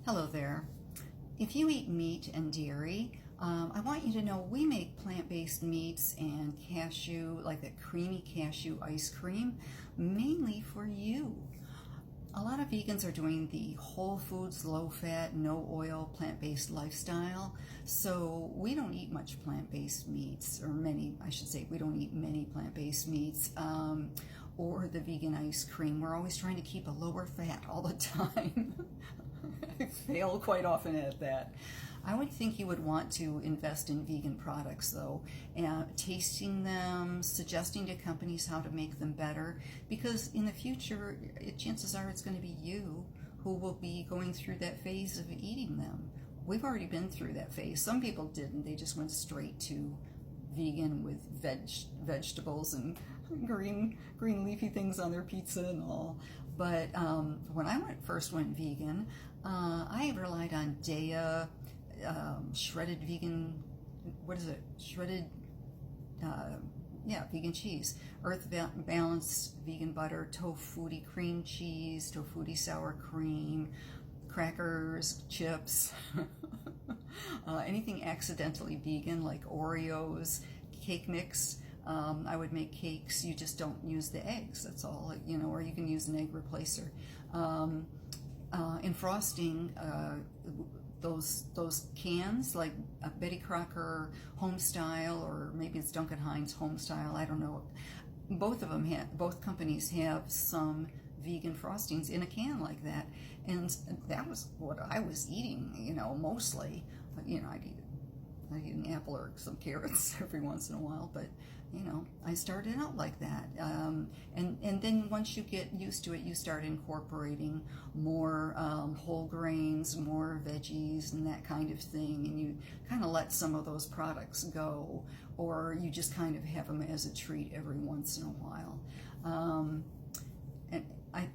Hello there. If you eat meat and dairy, I want you to know we make plant-based meats and cashew, like that creamy cashew ice cream, mainly for you. A lot of vegans are doing the whole foods, low fat, no oil, plant-based lifestyle. So we don't eat much plant-based meats, or many, I should say, we don't eat many plant-based meats. Or the vegan ice cream. We're always trying to keep a lower fat all the time. I fail quite often at that. I would think you would want to invest in vegan products though, tasting them, suggesting to companies how to make them better, because in the future, chances are it's going to be you who will be going through that phase of eating them. We've already been through that phase. Some people didn't. They just went straight to vegan with vegetables and green leafy things on their pizza and all. But when I first went vegan, I relied on Daiya shredded vegan. What is it? Shredded, vegan cheese. Earth Balanced vegan butter, Tofutti cream cheese, Tofutti sour cream, crackers, chips. Anything accidentally vegan like Oreos, cake mix. I would make cakes. You just don't use the eggs. That's all, or you can use an egg replacer. In frosting, those cans like Betty Crocker Home Style, or maybe it's Duncan Hines Home Style. I don't know. Both companies have some vegan frostings in a can like that, and that was what I was eating. Mostly. I'd eat an apple or some carrots every once in a while, but I started out like that. And then once you get used to it, you start incorporating more whole grains, more veggies, and that kind of thing. And you kind of let some of those products go, or you just kind of have them as a treat every once in a while. And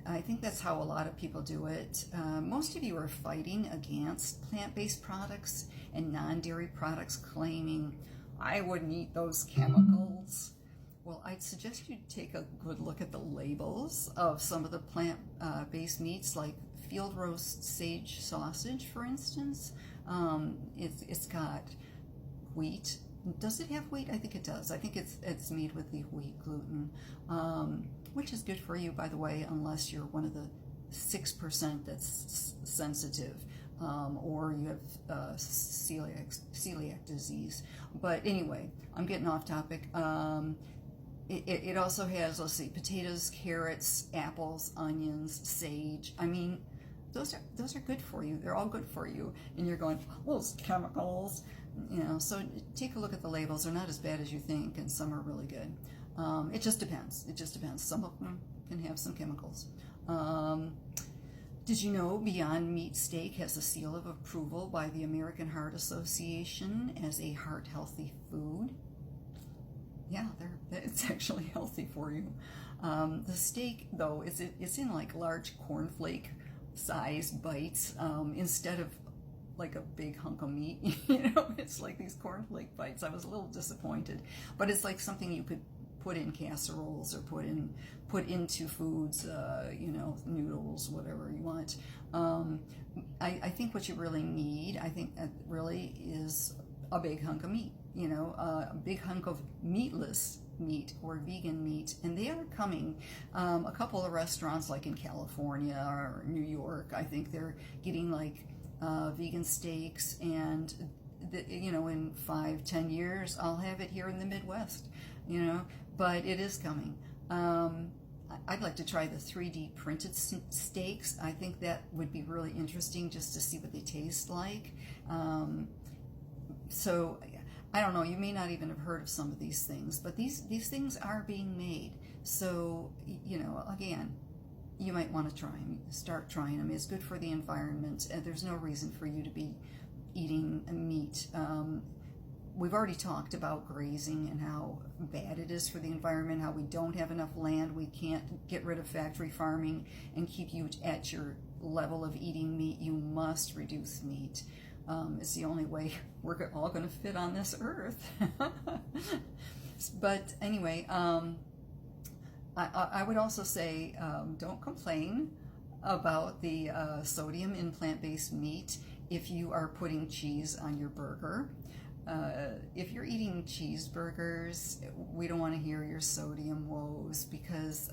I think that's how a lot of people do it. Most of you are fighting against plant-based products and non-dairy products, claiming, I wouldn't eat those chemicals. Well, I'd suggest you take a good look at the labels of some of the plant-based meats, like field roast sage sausage, for instance. It's got wheat. Does it have wheat? I think it does. I think it's made with the wheat gluten, which is good for you, by the way, unless you're one of the 6% that's sensitive, or you have celiac disease. But anyway, I'm getting off topic. It also has, let's see, potatoes, carrots, apples, onions, sage. I mean, those are good for you. They're all good for you. And you're going, those chemicals. So take a look at the labels. They're not as bad as you think, and some are really good. It just depends. Some of them can have some chemicals. Did you know Beyond Meat Steak has a seal of approval by the American Heart Association as a heart-healthy food? Yeah, it's actually healthy for you. The steak, though, it's in like large cornflake sized bites, instead of like a big hunk of meat. It's like these cornflake bites. I was a little disappointed, but it's like something you could put in casseroles or put into foods, noodles, whatever you want. I think what you really need, really is a big hunk of meat, a big hunk of meatless meat or vegan meat, and they are coming. A couple of restaurants, like in California or New York, I think they're getting like vegan steaks, and in 5-10 years I'll have it here in the Midwest, but it is coming. I'd like to try the 3D printed steaks. I think that would be really interesting, just to see what they taste like. So I don't know, you may not even have heard of some of these things, but these things are being made. So, again, you might want to try them. Start trying them. It's good for the environment, and there's no reason for you to be eating meat. We've already talked about grazing and how bad it is for the environment, how we don't have enough land, we can't get rid of factory farming and keep you at your level of eating meat. You must reduce meat. It's the only way we're all going to fit on this earth. But anyway, I would also say, don't complain about the sodium in plant-based meat if you are putting cheese on your burger. If you're eating cheeseburgers, we don't want to hear your sodium woes because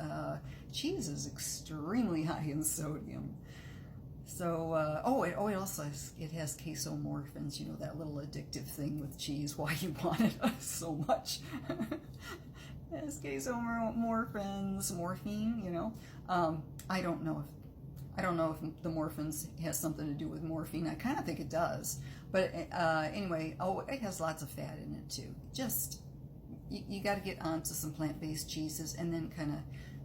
cheese is extremely high in sodium. So, it also it has casomorphins, you know, that little addictive thing with cheese, why you want it so much. It has casomorphins, morphine, you know. I don't know if the morphins has something to do with morphine. I kind of think it does. But anyway, it has lots of fat in it too. Just, you got to get onto some plant-based cheeses and then kind of,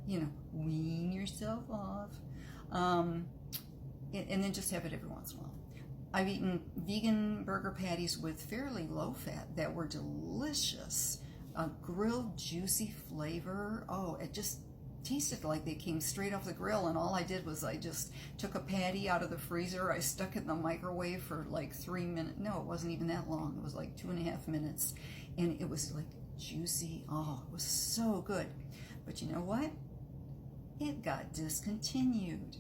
you know, wean yourself off. And then just have it every once in a while. I've eaten vegan burger patties with fairly low fat that were delicious. A grilled, juicy flavor. Oh, it just tasted like they came straight off the grill, and all I did was I just took a patty out of the freezer, I stuck it in the microwave for like 3 minutes. No, it wasn't even that long. It was like 2.5 minutes, and it was like juicy. Oh, it was so good. But you know what? It got discontinued.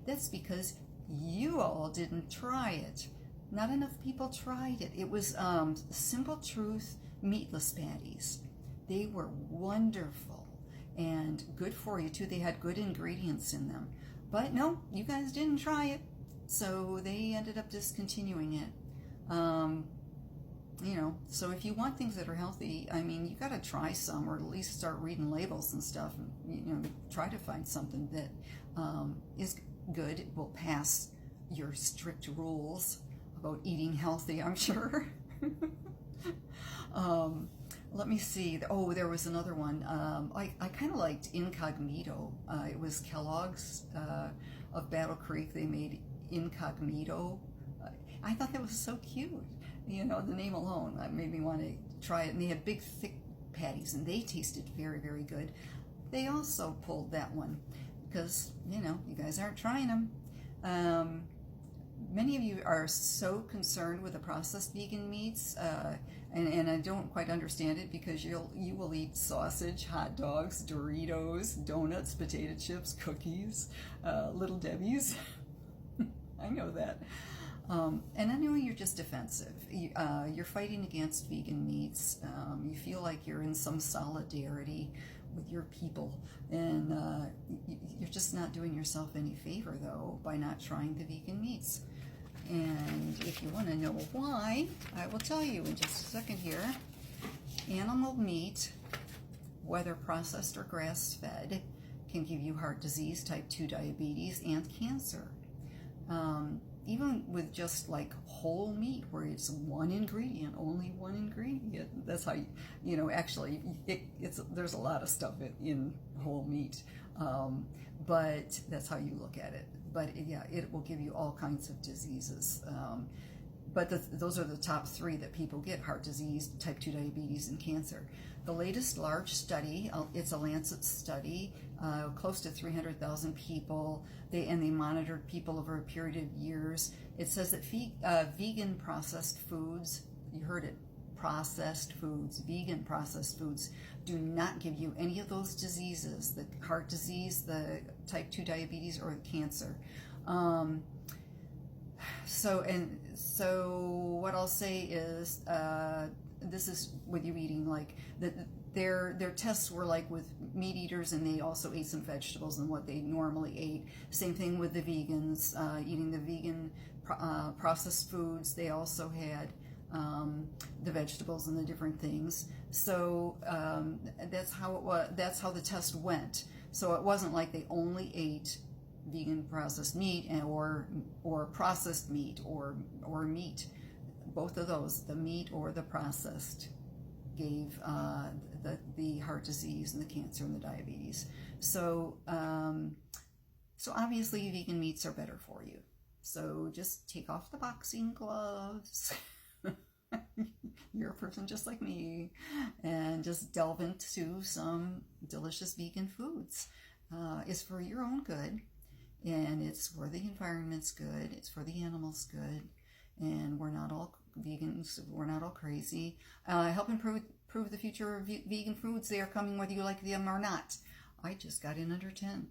That's because you all didn't try it. Not enough people tried it. It was Simple Truth meatless patties. They were wonderful and good for you too. They had good ingredients in them. But no, you guys didn't try it, so they ended up discontinuing it. You know, so if you want things that are healthy, I mean, you got to try some, or at least start reading labels and stuff, and you know, try to find something that is good, will pass your strict rules about eating healthy, I'm sure. Let me see. Oh, there was another one. I kind of liked Incognito. It was Kellogg's of Battle Creek. They made Incognito. I thought that was so cute. You know, the name alone made me want to try it. And they had big, thick patties, and they tasted very, very good. They also pulled that one because, you know, you guys aren't trying them. Many of you are so concerned with the processed vegan meats, and I don't quite understand it, because you will eat sausage, hot dogs, Doritos, donuts, potato chips, cookies, Little Debbie's. I know that. And I know you're just defensive. You're fighting against vegan meats. You feel like you're in some solidarity with your people, and you're just not doing yourself any favor, though, by not trying the vegan meats. And if you want to know why, I will tell you in just a second here. Animal meat, whether processed or grass-fed, can give you heart disease, type 2 diabetes, and cancer. Even with just like whole meat, where it's one ingredient, only one ingredient. That's how you know, actually, there's a lot of stuff in whole meat, but that's how you look at it. But yeah, it will give you all kinds of diseases. But those are the top 3 that people get: heart disease, type 2 diabetes, and cancer. The latest large study, it's a Lancet study, close to 300,000 people, they monitored people over a period of years. It says that vegan processed foods, you heard it, processed foods, vegan processed foods, do not give you any of those diseases, the heart disease, the type 2 diabetes, or the cancer. So what I'll say is, this is with you eating, like their tests were like with meat eaters, and they also ate some vegetables and what they normally ate. Same thing with the vegans, eating the vegan processed foods. They also had the vegetables and the different things. So that's how it was. That's how the test went. So it wasn't like they only ate vegan processed meat or processed meat or meat. Both of those, the meat or the processed, gave the heart disease and the cancer and the diabetes. So so obviously vegan meats are better for you. So just take off the boxing gloves. You're a person just like me, and just delve into some delicious vegan foods. It's for your own good, and it's for the environment's good, it's for the animals' good, and we're not all vegans, we're not all crazy. Help improve the future of vegan foods. They are coming whether you like them or not. I just got in under 10.